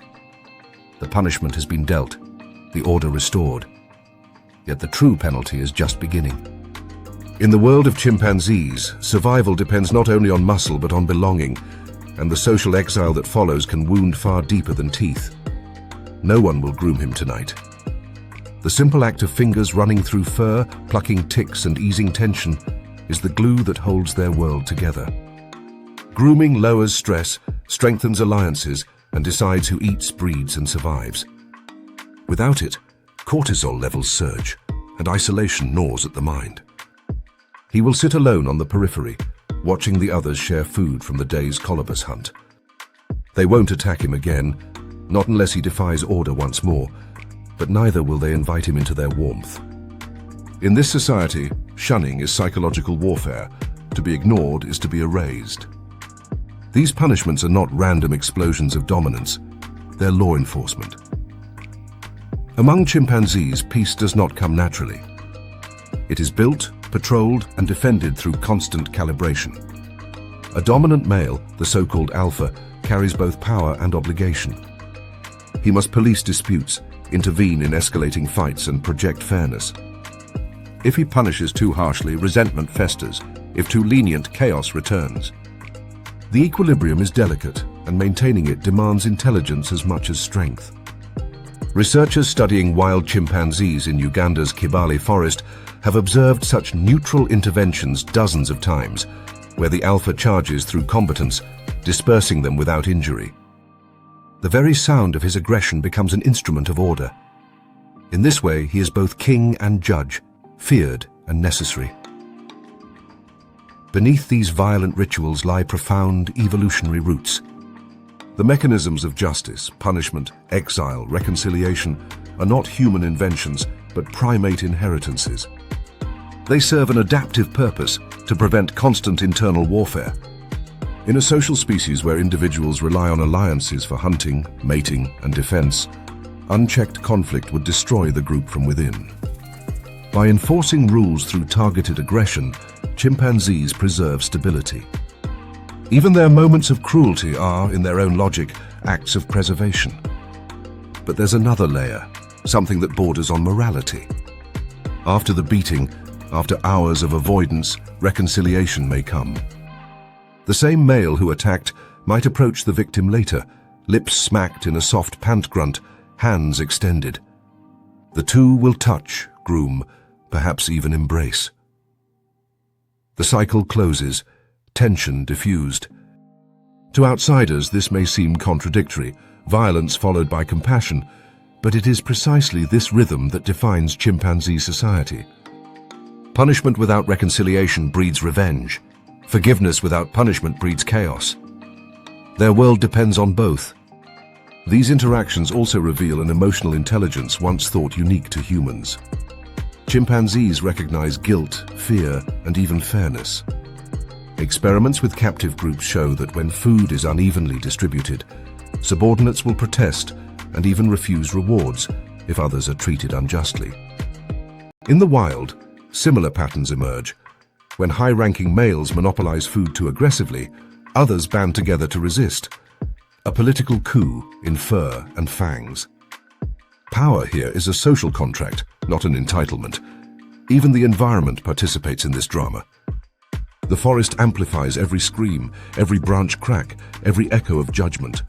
A: The punishment has been dealt, the order restored. Yet the true penalty is just beginning. In the world of chimpanzees, survival depends not only on muscle but on belonging, and the social exile that follows can wound far deeper than teeth. No one will groom him tonight. The simple act of fingers running through fur, plucking ticks and easing tension, is the glue that holds their world together. Grooming lowers stress, strengthens alliances, and decides who eats, breeds, and survives. Without it, cortisol levels surge, and isolation gnaws at the mind. He will sit alone on the periphery, watching the others share food from the day's colobus hunt. They won't attack him again, not unless he defies order once more, but neither will they invite him into their warmth. In this society, shunning is psychological warfare. To be ignored is to be erased. These punishments are not random explosions of dominance, they're law enforcement. Among chimpanzees, peace does not come naturally. It is built, patrolled, and defended through constant calibration. A dominant male, the so-called alpha, carries both power and obligation. He must police disputes, intervene in escalating fights, and project fairness. If he punishes too harshly, resentment festers. If too lenient, chaos returns. The equilibrium is delicate, and maintaining it demands intelligence as much as strength. Researchers studying wild chimpanzees in Uganda's Kibale forest have observed such neutral interventions dozens of times, where the alpha charges through combatants, dispersing them without injury. The very sound of his aggression becomes an instrument of order. In this way, he is both king and judge, feared and necessary. Beneath these violent rituals lie profound evolutionary roots. The mechanisms of justice, punishment, exile, reconciliation are not human inventions, but primate inheritances. They serve an adaptive purpose to prevent constant internal warfare. In a social species where individuals rely on alliances for hunting, mating, and defense, unchecked conflict would destroy the group from within. By enforcing rules through targeted aggression, chimpanzees preserve stability. Even their moments of cruelty are, in their own logic, acts of preservation. But there's another layer, something that borders on morality. After the beating, after hours of avoidance, reconciliation may come. The same male who attacked might approach the victim later, lips smacked in a soft pant grunt, hands extended. The two will touch, groom, perhaps even embrace. The cycle closes, tension diffused. To outsiders, this may seem contradictory, violence followed by compassion, but it is precisely this rhythm that defines chimpanzee society. Punishment without reconciliation breeds revenge. Forgiveness without punishment breeds chaos. Their world depends on both. These interactions also reveal an emotional intelligence once thought unique to humans. Chimpanzees recognize guilt, fear, and even fairness. Experiments with captive groups show that when food is unevenly distributed, subordinates will protest and even refuse rewards if others are treated unjustly. In the wild, similar patterns emerge. When high-ranking males monopolize food too aggressively, others band together to resist. A political coup in fur and fangs. Power here is a social contract, not an entitlement. Even the environment participates in this drama. The forest amplifies every scream, every branch crack, every echo of judgment.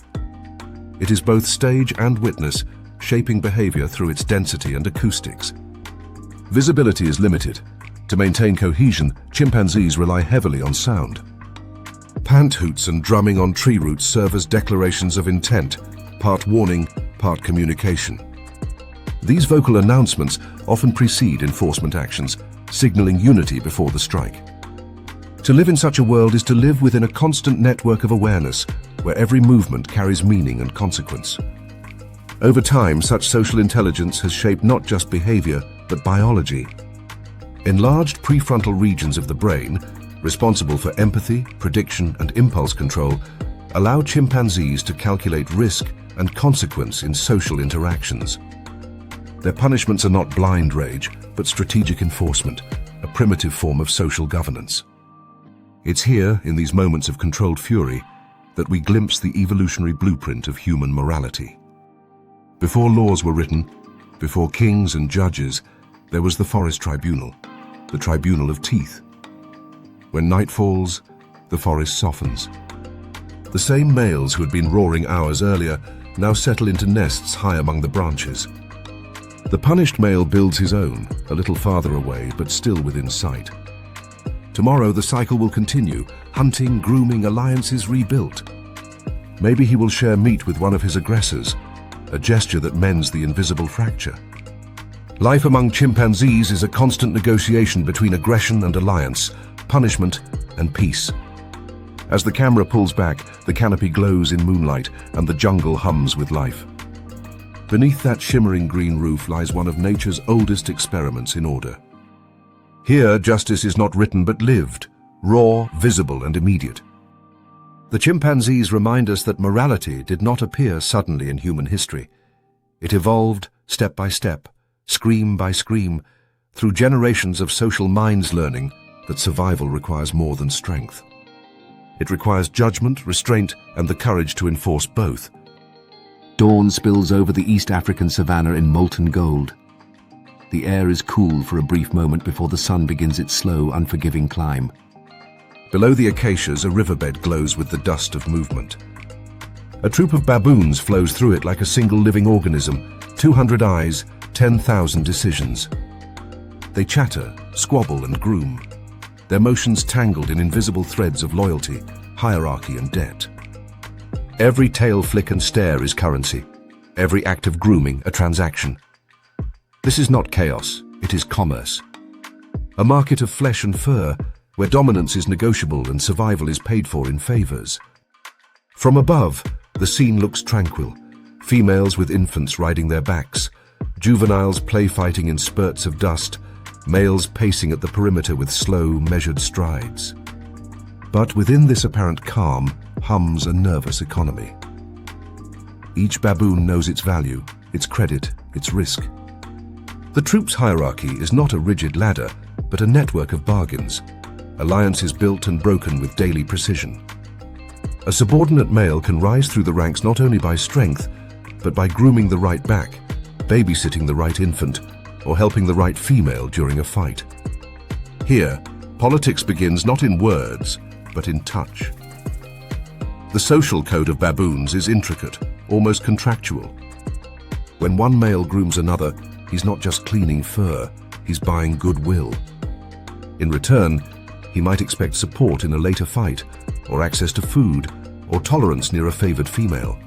A: It is both stage and witness, shaping behavior through its density and acoustics. Visibility is limited. To maintain cohesion, chimpanzees rely heavily on sound. Pant hoots and drumming on tree roots serve as declarations of intent, part warning, part communication. These vocal announcements often precede enforcement actions, signaling unity before the strike. To live in such a world is to live within a constant network of awareness, where every movement carries meaning and consequence. Over time, such social intelligence has shaped not just behavior, but biology. Enlarged prefrontal regions of the brain, responsible for empathy, prediction, and impulse control, allow chimpanzees to calculate risk and consequence in social interactions. Their punishments are not blind rage, but strategic enforcement, a primitive form of social governance. It's here, in these moments of controlled fury, that we glimpse the evolutionary blueprint of human morality. Before laws were written, before kings and judges, there was the forest tribunal, the tribunal of teeth. When night falls, the forest softens. The same males who had been roaring hours earlier now settle into nests high among the branches. The punished male builds his own, a little farther away, but still within sight. Tomorrow the cycle will continue, hunting, grooming, alliances rebuilt. Maybe he will share meat with one of his aggressors, a gesture that mends the invisible fracture. Life among chimpanzees is a constant negotiation between aggression and alliance, punishment and peace. As the camera pulls back, the canopy glows in moonlight and the jungle hums with life. Beneath that shimmering green roof lies one of nature's oldest experiments in order. Here, justice is not written but lived, raw, visible and immediate. The chimpanzees remind us that morality did not appear suddenly in human history. It evolved step by step, scream by scream, through generations of social minds learning that survival requires more than strength. It requires judgment, restraint, and the courage to enforce both.
B: Dawn spills over the East African savanna in molten gold. The air is cool for a brief moment before the sun begins its slow, unforgiving climb.
A: Below the acacias, a riverbed glows with the dust of movement. A troop of baboons flows through it like a single living organism, 200 eyes, 10,000 decisions. They chatter, squabble, and groom, their motions tangled in invisible threads of loyalty, hierarchy, and debt. Every tail flick and stare is currency, every act of grooming a transaction. This is not chaos, it is commerce. A market of flesh and fur, where dominance is negotiable and survival is paid for in favors. From above, the scene looks tranquil. Females with infants riding their backs, juveniles play fighting in spurts of dust, males pacing at the perimeter with slow, measured strides. But within this apparent calm hums a nervous economy. Each baboon knows its value, its credit, its risk. The troop's hierarchy is not a rigid ladder, but a network of bargains. Alliances built and broken with daily precision. A subordinate male can rise through the ranks not only by strength, but by grooming the right back, babysitting the right infant, or helping the right female during a fight. Here, politics begins not in words, but in touch. The social code of baboons is intricate, almost contractual. When one male grooms another, he's not just cleaning fur, he's buying goodwill. In return, he might expect support in a later fight, or access to food, or tolerance near a favored female.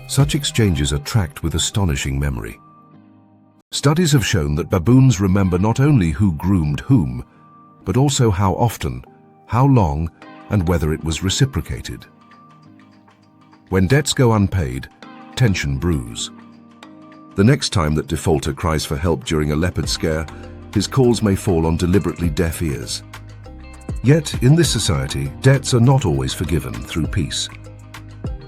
A: Such exchanges are tracked with astonishing memory. Studies have shown that baboons remember not only who groomed whom, but also how often, how long, and whether it was reciprocated. When debts go unpaid, tension brews. The next time that defaulter cries for help during a leopard scare, his calls may fall on deliberately deaf ears. Yet, in this society, debts are not always forgiven through peace.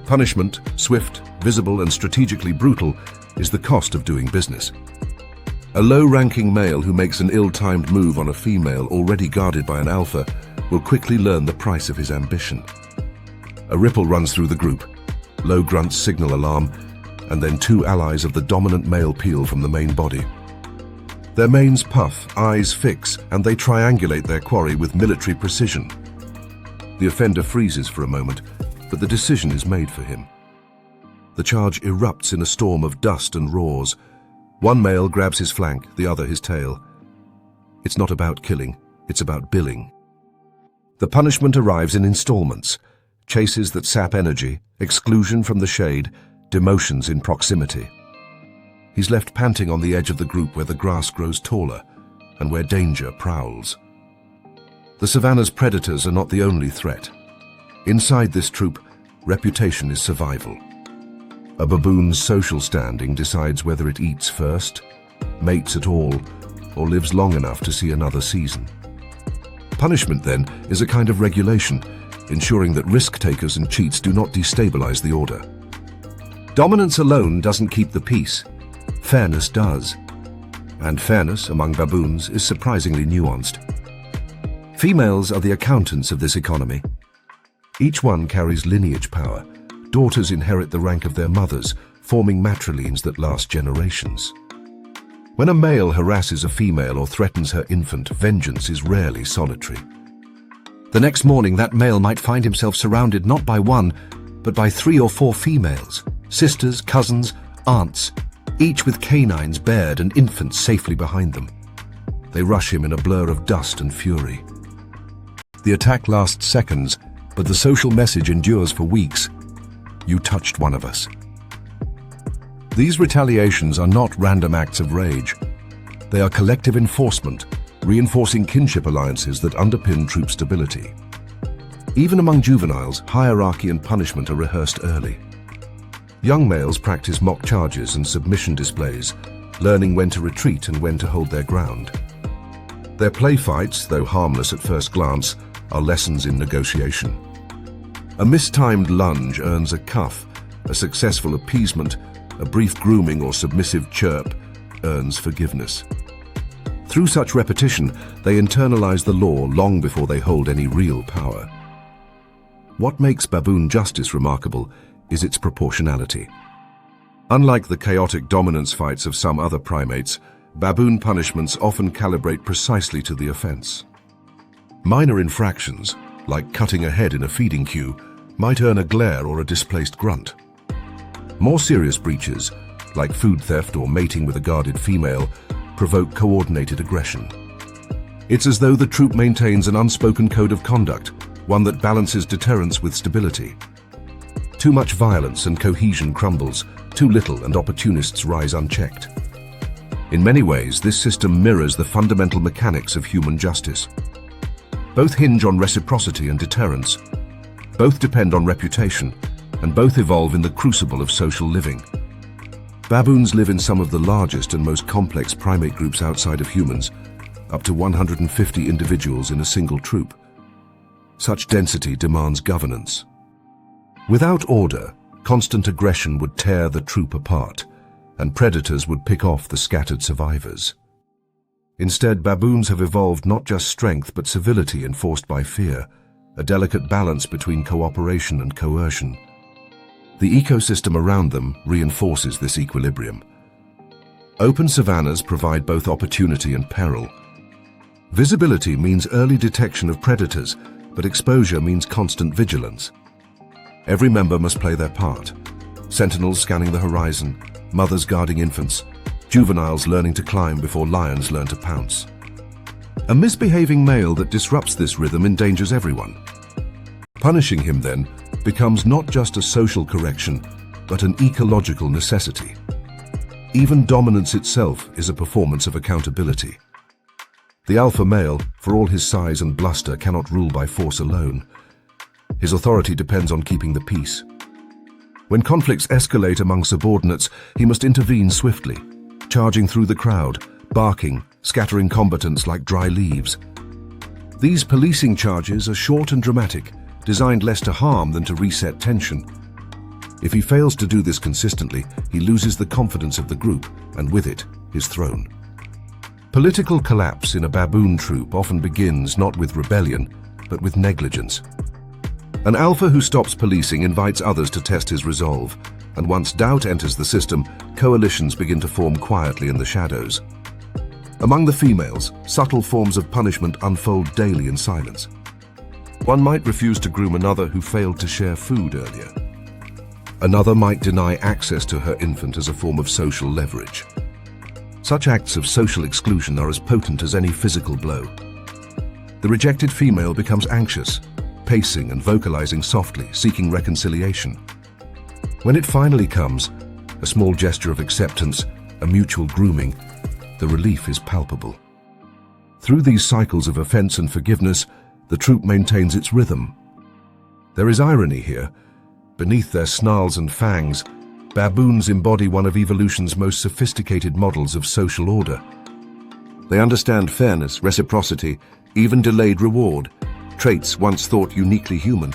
A: Punishment, swift, visible, and strategically brutal, is the cost of doing business. A low-ranking male who makes an ill-timed move on a female already guarded by an alpha will quickly learn the price of his ambition. A ripple runs through the group. Low grunts signal alarm, and then two allies of the dominant male peel from the main body. Their manes puff, eyes fix, and they triangulate their quarry with military precision. The offender freezes for a moment, but the decision is made for him. The charge erupts in a storm of dust and roars. One male grabs his flank, the other his tail. It's not about killing, it's about billing. The punishment arrives in installments, chases that sap energy, exclusion from the shade, demotions in proximity. He's left panting on the edge of the group where the grass grows taller and where danger prowls. The savanna's predators are not the only threat. Inside this troop, reputation is survival. A baboon's social standing decides whether it eats first, mates at all, or lives long enough to see another season. Punishment, then, is a kind of regulation, ensuring that risk-takers and cheats do not destabilize the order. Dominance alone doesn't keep the peace. Fairness does. and fairness among baboons is surprisingly nuanced. Females are the accountants of this economy. Each one carries lineage power. Daughters inherit the rank of their mothers, forming matrilines that last generations. When a male harasses a female or threatens her infant, vengeance is rarely solitary. The next morning, that male might find himself surrounded not by one, but by 3 or 4 females, sisters, cousins, aunts, each with canines bared and infants safely behind them. They rush him in a blur of dust and fury. The attack lasts seconds, but the social message endures for weeks. You touched one of us. These retaliations are not random acts of rage. They are collective enforcement, reinforcing kinship alliances that underpin troop stability. Even among juveniles, hierarchy and punishment are rehearsed early. Young males practice mock charges and submission displays, learning when to retreat and when to hold their ground. Their play fights, though harmless at first glance, are lessons in negotiation. A mistimed lunge earns a cuff, a successful appeasement, a brief grooming or submissive chirp earns forgiveness. Through such repetition, they internalize the law long before they hold any real power. What makes baboon justice remarkable is its proportionality. Unlike the chaotic dominance fights of some other primates, baboon punishments often calibrate precisely to the offense. Minor infractions, like cutting a head in a feeding queue, might earn a glare or a displaced grunt. More serious breaches, like food theft or mating with a guarded female, provoke coordinated aggression. It's as though the troop maintains an unspoken code of conduct, one that balances deterrence with stability. Too much violence and cohesion crumbles, too little and opportunists rise unchecked. In many ways, this system mirrors the fundamental mechanics of human justice. Both hinge on reciprocity and deterrence. Both depend on reputation, and both evolve in the crucible of social living. Baboons live in some of the largest and most complex primate groups outside of humans, up to 150 individuals in a single troop. Such density demands governance. Without order, constant aggression would tear the troop apart, and predators would pick off the scattered survivors. Instead, baboons have evolved not just strength but civility enforced by fear, a delicate balance between cooperation and coercion. The ecosystem around them reinforces this equilibrium. Open savannas provide both opportunity and peril. Visibility means early detection of predators, but exposure means constant vigilance. Every member must play their part. Sentinels scanning the horizon, mothers guarding infants, juveniles learning to climb before lions learn to pounce. A misbehaving male that disrupts this rhythm endangers everyone. Punishing him, then, becomes not just a social correction, but an ecological necessity. Even dominance itself is a performance of accountability. The alpha male, for all his size and bluster, cannot rule by force alone. His authority depends on keeping the peace. When conflicts escalate among subordinates, he must intervene swiftly, charging through the crowd, barking, scattering combatants like dry leaves. These policing charges are short and dramatic, designed less to harm than to reset tension. If he fails to do this consistently, he loses the confidence of the group, and with it, his throne. Political collapse in a baboon troop often begins not with rebellion, but with negligence. An alpha who stops policing invites others to test his resolve, and once doubt enters the system, coalitions begin to form quietly in the shadows. Among the females, subtle forms of punishment unfold daily in silence. One might refuse to groom another who failed to share food earlier. Another might deny access to her infant as a form of social leverage. Such acts of social exclusion are as potent as any physical blow. The rejected female becomes anxious, pacing and vocalizing softly, seeking reconciliation. When it finally comes, a small gesture of acceptance, a mutual grooming, the relief is palpable. Through these cycles of offense and forgiveness, the troop maintains its rhythm. There is irony here. Beneath their snarls and fangs, baboons embody one of evolution's most sophisticated models of social order. They understand fairness, reciprocity, even delayed reward, traits once thought uniquely human.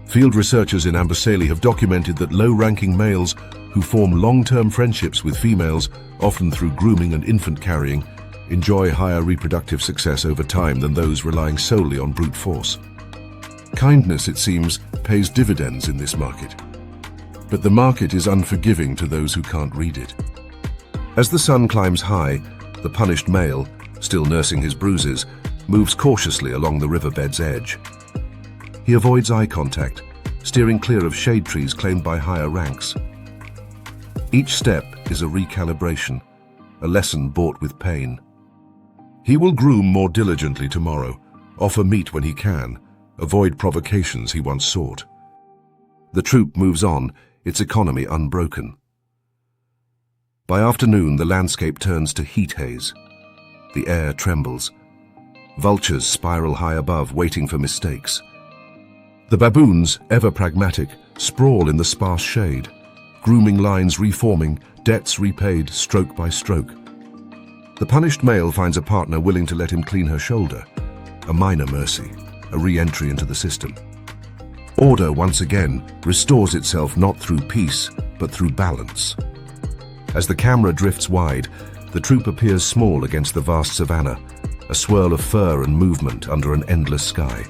A: Field researchers in Amboseli have documented that low-ranking males who form long-term friendships with females, often through grooming and infant carrying, enjoy higher reproductive success over time than those relying solely on brute force. Kindness, it seems, pays dividends in this market. But the market is unforgiving to those who can't read it. As the sun climbs high, the punished male, still nursing his bruises, moves cautiously along the riverbed's edge. He avoids eye contact, steering clear of shade trees claimed by higher ranks. Each step is a recalibration, a lesson bought with pain. He will groom more diligently tomorrow, offer meat when he can, avoid provocations he once sought. The troop moves on, its economy unbroken. By afternoon, the landscape turns to heat haze. The air trembles. Vultures spiral high above, waiting for mistakes. The baboons, ever pragmatic, sprawl in the sparse shade, grooming lines reforming, debts repaid stroke by stroke. The punished male finds a partner willing to let him clean her shoulder, a minor mercy, a re-entry into the system. Order, once again, restores itself not through peace, but through balance. As the camera drifts wide, the troop appears small against the vast savanna, a swirl of fur and movement under an endless sky.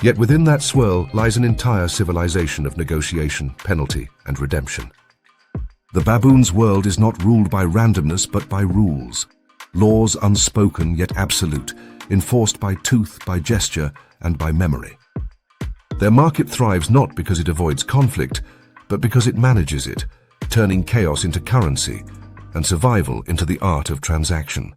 A: Yet within that swirl lies an entire civilization of negotiation, penalty, and redemption. The baboon's world is not ruled by randomness but by rules. Laws unspoken yet absolute, enforced by tooth, by gesture, and by memory. Their market thrives not because it avoids conflict, but because it manages it, turning chaos into currency and survival into the art of transaction.